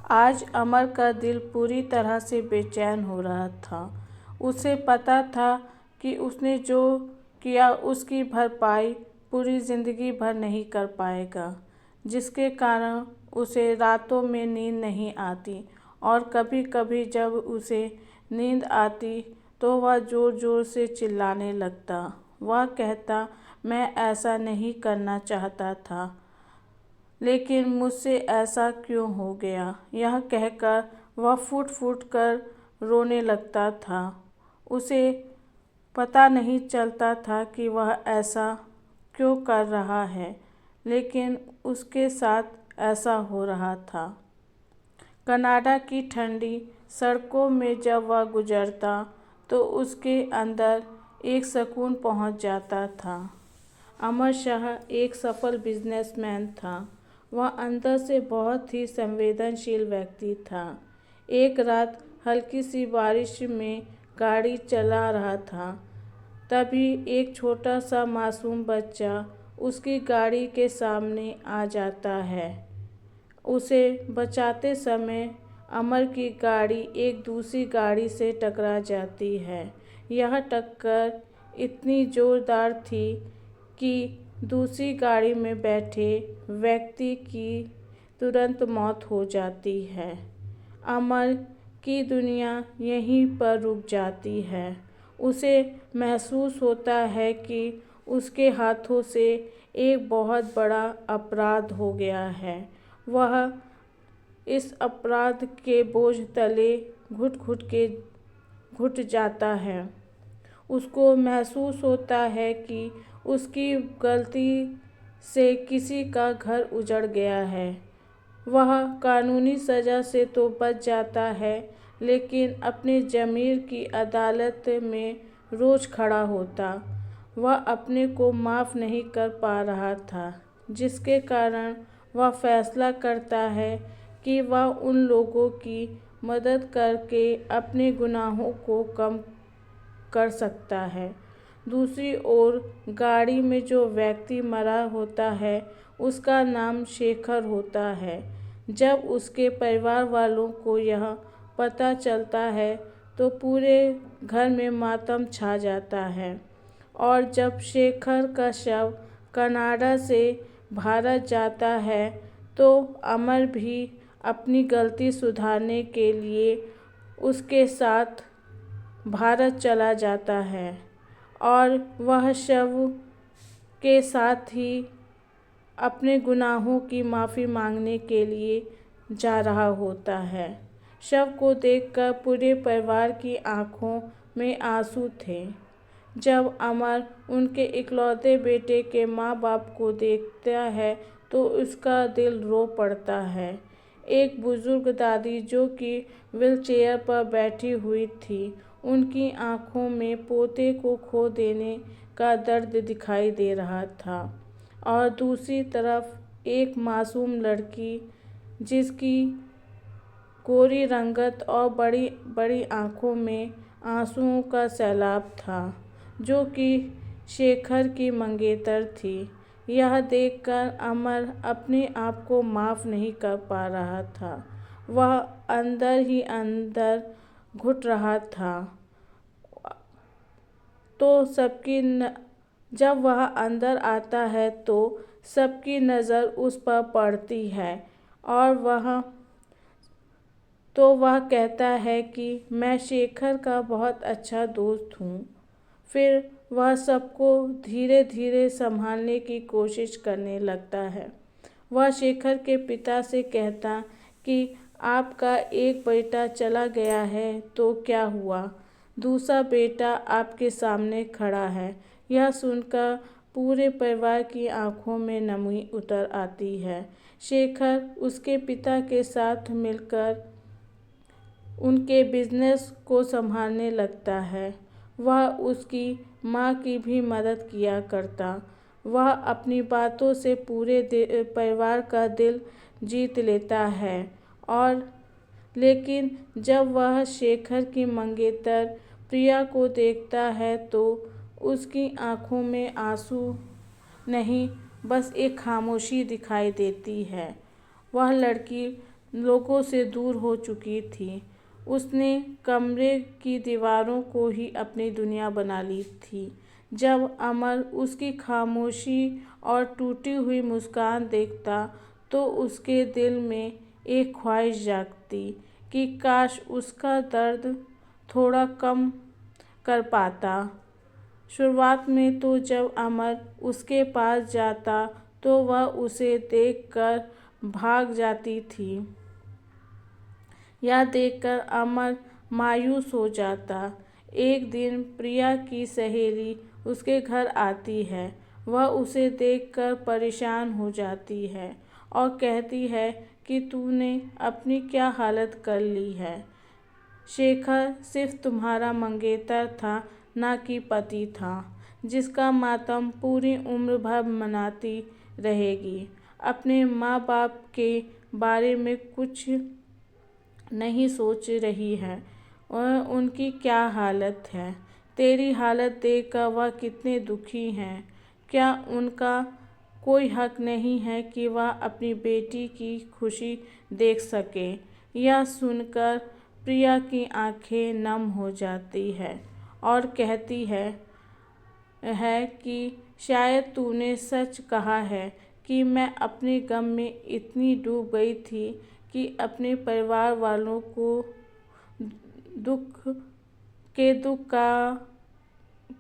आज अमर का दिल पूरी तरह से बेचैन हो रहा था। उसे पता था कि उसने जो किया उसकी भरपाई पूरी जिंदगी भर नहीं कर पाएगा, जिसके कारण उसे रातों में नींद नहीं आती और कभी कभी जब उसे नींद आती तो वह ज़ोर ज़ोर से चिल्लाने लगता। वह कहता, मैं ऐसा नहीं करना चाहता था, लेकिन मुझसे ऐसा क्यों हो गया। यह कहकर वह फूट फूट कर रोने लगता था। उसे पता नहीं चलता था कि वह ऐसा क्यों कर रहा है, लेकिन उसके साथ ऐसा हो रहा था। कनाडा की ठंडी सड़कों में जब वह गुजरता तो उसके अंदर एक सुकून पहुंच जाता था। अमर शाह एक सफल बिजनेसमैन था। वह अंदर से बहुत ही संवेदनशील व्यक्ति था। एक रात हल्की सी बारिश में गाड़ी चला रहा था, तभी एक छोटा सा मासूम बच्चा उसकी गाड़ी के सामने आ जाता है। उसे बचाते समय अमर की गाड़ी एक दूसरी गाड़ी से टकरा जाती है। यह टक्कर इतनी जोरदार थी कि दूसरी गाड़ी में बैठे व्यक्ति की तुरंत मौत हो जाती है। अमर की दुनिया यहीं पर रुक जाती है। उसे महसूस होता है कि उसके हाथों से एक बहुत बड़ा अपराध हो गया है। वह इस अपराध के बोझ तले घुट जाता है। उसको महसूस होता है कि उसकी गलती से किसी का घर उजड़ गया है। वह कानूनी सज़ा से तो बच जाता है, लेकिन अपने ज़मीर की अदालत में रोज़ खड़ा होता। वह अपने को माफ़ नहीं कर पा रहा था, जिसके कारण वह फैसला करता है कि वह उन लोगों की मदद करके अपने गुनाहों को कम कर सकता है। दूसरी ओर गाड़ी में जो व्यक्ति मरा होता है उसका नाम शेखर होता है। जब उसके परिवार वालों को यह पता चलता है तो पूरे घर में मातम छा जाता है। और जब शेखर का शव कनाडा से भारत जाता है तो अमर भी अपनी गलती सुधारने के लिए उसके साथ भारत चला जाता है और वह शव के साथ ही अपने गुनाहों की माफ़ी मांगने के लिए जा रहा होता है। शव को देखकर पूरे परिवार की आंखों में आंसू थे। जब अमर उनके इकलौते बेटे के माँ बाप को देखता है तो उसका दिल रो पड़ता है। एक बुजुर्ग दादी जो कि व्हीलचेयर पर बैठी हुई थी, उनकी आंखों में पोते को खो देने का दर्द दिखाई दे रहा था। और दूसरी तरफ एक मासूम लड़की, जिसकी गोरी रंगत और बड़ी बड़ी आंखों में आंसुओं का सैलाब था, जो कि शेखर की मंगेतर थी। यह देखकर अमर अपने आप को माफ़ नहीं कर पा रहा था। वह अंदर ही अंदर घुट रहा था। जब वह अंदर आता है तो सबकी नज़र उस पर पड़ती है और वह कहता है कि मैं शेखर का बहुत अच्छा दोस्त हूँ। फिर वह सबको धीरे धीरे संभालने की कोशिश करने लगता है। वह शेखर के पिता से कहता कि आपका एक बेटा चला गया है तो क्या हुआ, दूसरा बेटा आपके सामने खड़ा है। यह सुनकर पूरे परिवार की आंखों में नमी उतर आती है। शेखर उसके पिता के साथ मिलकर उनके बिजनेस को संभालने लगता है। वह उसकी माँ की भी मदद किया करता। वह अपनी बातों से पूरे परिवार का दिल जीत लेता है लेकिन जब वह शेखर की मंगेतर प्रिया को देखता है तो उसकी आंखों में आंसू नहीं, बस एक खामोशी दिखाई देती है। वह लड़की लोगों से दूर हो चुकी थी। उसने कमरे की दीवारों को ही अपनी दुनिया बना ली थी। जब अमर उसकी खामोशी और टूटी हुई मुस्कान देखता तो उसके दिल में एक ख्वाहिश जागती कि काश उसका दर्द थोड़ा कम कर पाता। शुरुआत में तो जब अमर उसके पास जाता तो वह उसे देखकर भाग जाती थी। यह देखकर अमर मायूस हो जाता। एक दिन प्रिया की सहेली उसके घर आती है। वह उसे देखकर परेशान हो जाती है और कहती है कि तूने अपनी क्या हालत कर ली है। शेखर सिर्फ तुम्हारा मंगेतर था, ना कि पति था, जिसका मातम पूरी उम्र भर मनाती रहेगी। अपने माँ बाप के बारे में कुछ नहीं सोच रही है और उनकी क्या हालत है। तेरी हालत देखकर वह कितने दुखी हैं। क्या उनका कोई हक नहीं है कि वह अपनी बेटी की खुशी देख सके। यह सुनकर प्रिया की आंखें नम हो जाती है और कहती है कि शायद तूने सच कहा है कि मैं अपने गम में इतनी डूब गई थी कि अपने परिवार वालों को दुख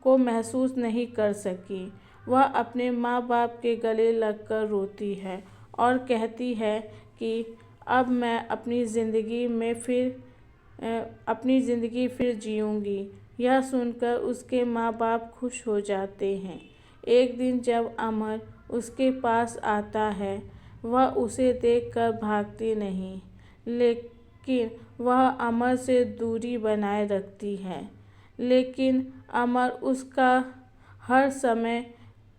को महसूस नहीं कर सकी। वह अपने माँ बाप के गले लगकर रोती है और कहती है कि अब मैं अपनी ज़िंदगी फिर जीऊँगी। यह सुनकर उसके माँ बाप खुश हो जाते हैं। एक दिन जब अमर उसके पास आता है, वह उसे देखकर भागती नहीं, लेकिन वह अमर से दूरी बनाए रखती है। लेकिन अमर उसका हर समय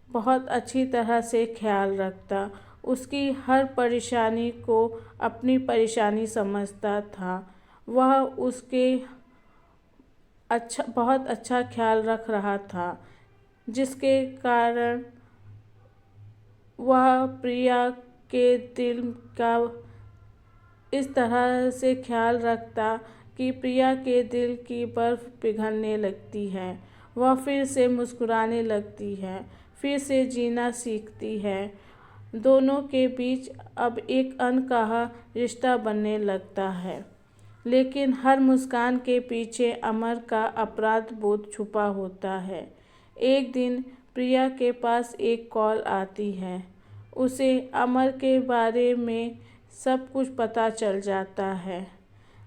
बहुत अच्छी तरह से ख्याल रखता। उसकी हर परेशानी को अपनी परेशानी समझता था। वह उसके बहुत अच्छा ख्याल रख रहा था, जिसके कारण वह प्रिया के दिल का इस तरह से ख्याल रखता कि प्रिया के दिल की बर्फ़ पिघलने लगती है। वह फिर से मुस्कुराने लगती है, फिर से जीना सीखती है। दोनों के बीच अब एक अनकहा रिश्ता बनने लगता है। लेकिन हर मुस्कान के पीछे अमर का अपराध बोध छुपा होता है। एक दिन प्रिया के पास एक कॉल आती है। उसे अमर के बारे में सब कुछ पता चल जाता है।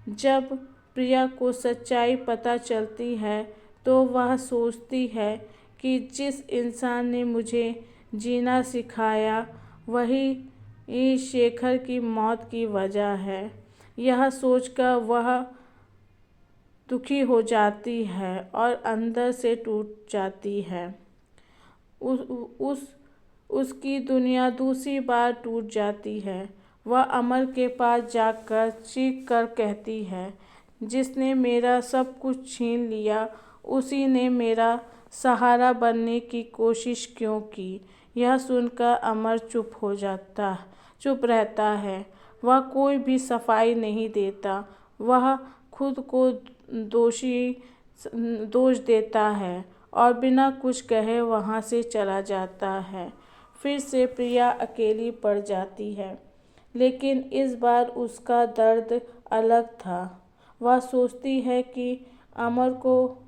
जब प्रिया को सच्चाई पता चलती है तो वह सोचती है कि जिस इंसान ने मुझे जीना सिखाया वही शेखर की मौत की वजह है। यह सोचकर वह दुखी हो जाती है और अंदर से टूट जाती है। उसकी दुनिया दूसरी बार टूट जाती है। वह अमर के पास जाकर चीख कर कहती है, जिसने मेरा सब कुछ छीन लिया उसी ने मेरा सहारा बनने की कोशिश क्यों की। यह सुनकर अमर चुप रहता है। वह कोई भी सफाई नहीं देता। वह खुद को दोष देता है और बिना कुछ कहे वहाँ से चला जाता है। फिर से प्रिया अकेली पड़ जाती है, लेकिन इस बार उसका दर्द अलग था। वह सोचती है कि अमर को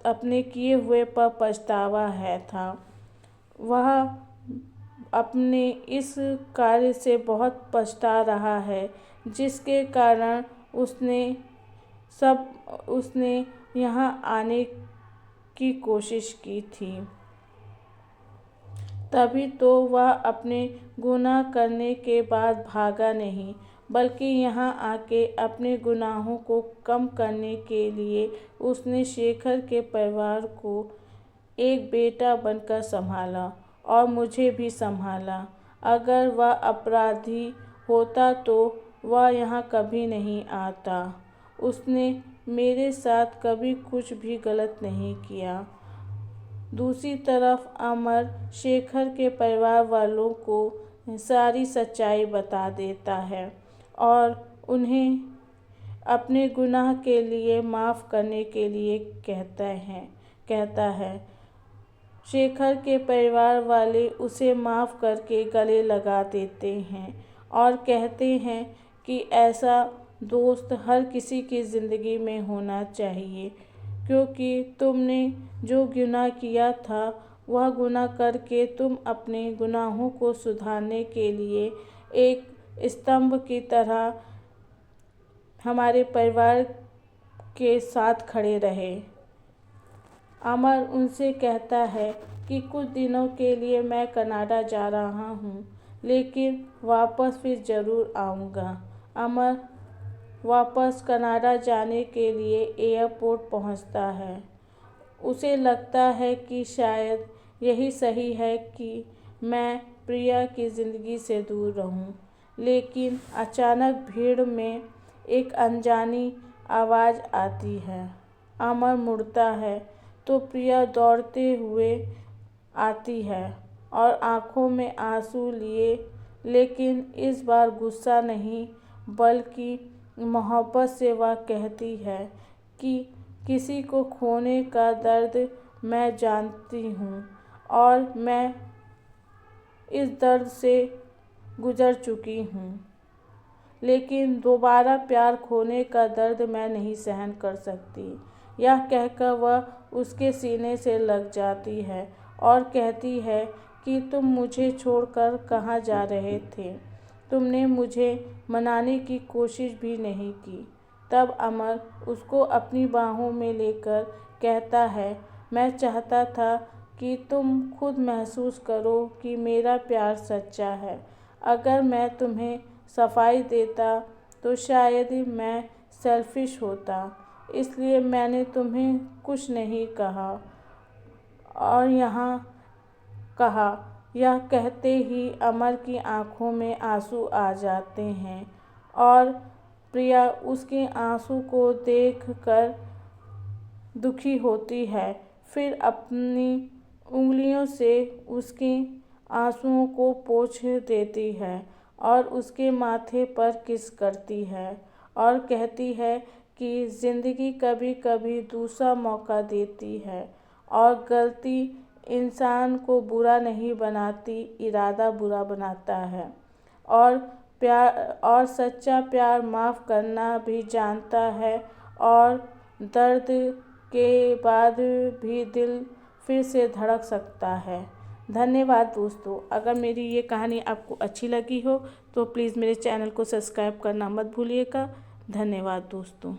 अपने किए हुए पर पछतावा था। वह अपने इस कार्य से बहुत पछता रहा है, जिसके कारण उसने यहाँ आने की कोशिश की थी। तभी तो वह अपने गुनाह करने के बाद भागा नहीं, बल्कि यहाँ आके अपने गुनाहों को कम करने के लिए उसने शेखर के परिवार को एक बेटा बनकर संभाला और मुझे भी संभाला। अगर वह अपराधी होता तो वह यहाँ कभी नहीं आता। उसने मेरे साथ कभी कुछ भी गलत नहीं किया। दूसरी तरफ अमर शेखर के परिवार वालों को सारी सच्चाई बता देता है और उन्हें अपने गुनाह के लिए माफ़ करने के लिए कहता है। शेखर के परिवार वाले उसे माफ़ करके गले लगा देते हैं और कहते हैं कि ऐसा दोस्त हर किसी की ज़िंदगी में होना चाहिए, क्योंकि तुमने जो गुनाह किया था वह गुनाह करके तुम अपने गुनाहों को सुधारने के लिए एक स्तंभ की तरह हमारे परिवार के साथ खड़े रहे। अमर उनसे कहता है कि कुछ दिनों के लिए मैं कनाडा जा रहा हूँ, लेकिन वापस फिर ज़रूर आऊँगा। अमर वापस कनाडा जाने के लिए एयरपोर्ट पहुँचता है। उसे लगता है कि शायद यही सही है कि मैं प्रिया की ज़िंदगी से दूर रहूं, लेकिन अचानक भीड़ में एक अनजानी आवाज़ आती है। अमर मुड़ता है तो प्रिया दौड़ते हुए आती है और आंखों में आंसू लिए, लेकिन इस बार गुस्सा नहीं बल्कि मोहब्बत से वह कहती है कि किसी को खोने का दर्द मैं जानती हूँ और मैं इस दर्द से गुजर चुकी हूँ, लेकिन दोबारा प्यार खोने का दर्द मैं नहीं सहन कर सकती। यह कहकर वह उसके सीने से लग जाती है और कहती है कि तुम मुझे छोड़कर कहाँ जा रहे थे? तुमने मुझे मनाने की कोशिश भी नहीं की। तब अमर उसको अपनी बाहों में लेकर कहता है, मैं चाहता था कि तुम खुद महसूस करो कि मेरा प्यार सच्चा है। अगर मैं तुम्हें सफाई देता तो शायद मैं सेल्फिश होता, इसलिए मैंने तुम्हें कुछ नहीं कहा। और यह कहते ही अमर की आंखों में आंसू आ जाते हैं और प्रिया उसके आंसू को देखकर दुखी होती है। फिर अपनी उंगलियों से उसके आंसुओं को पोंछ देती है और उसके माथे पर किस करती है और कहती है कि ज़िंदगी कभी कभी दूसरा मौका देती है और गलती इंसान को बुरा नहीं बनाती, इरादा बुरा बनाता है। और सच्चा प्यार माफ़ करना भी जानता है और दर्द के बाद भी दिल फिर से धड़क सकता है। धन्यवाद दोस्तों। अगर मेरी ये कहानी आपको अच्छी लगी हो तो प्लीज़ मेरे चैनल को सब्सक्राइब करना मत भूलिएगा। धन्यवाद दोस्तों।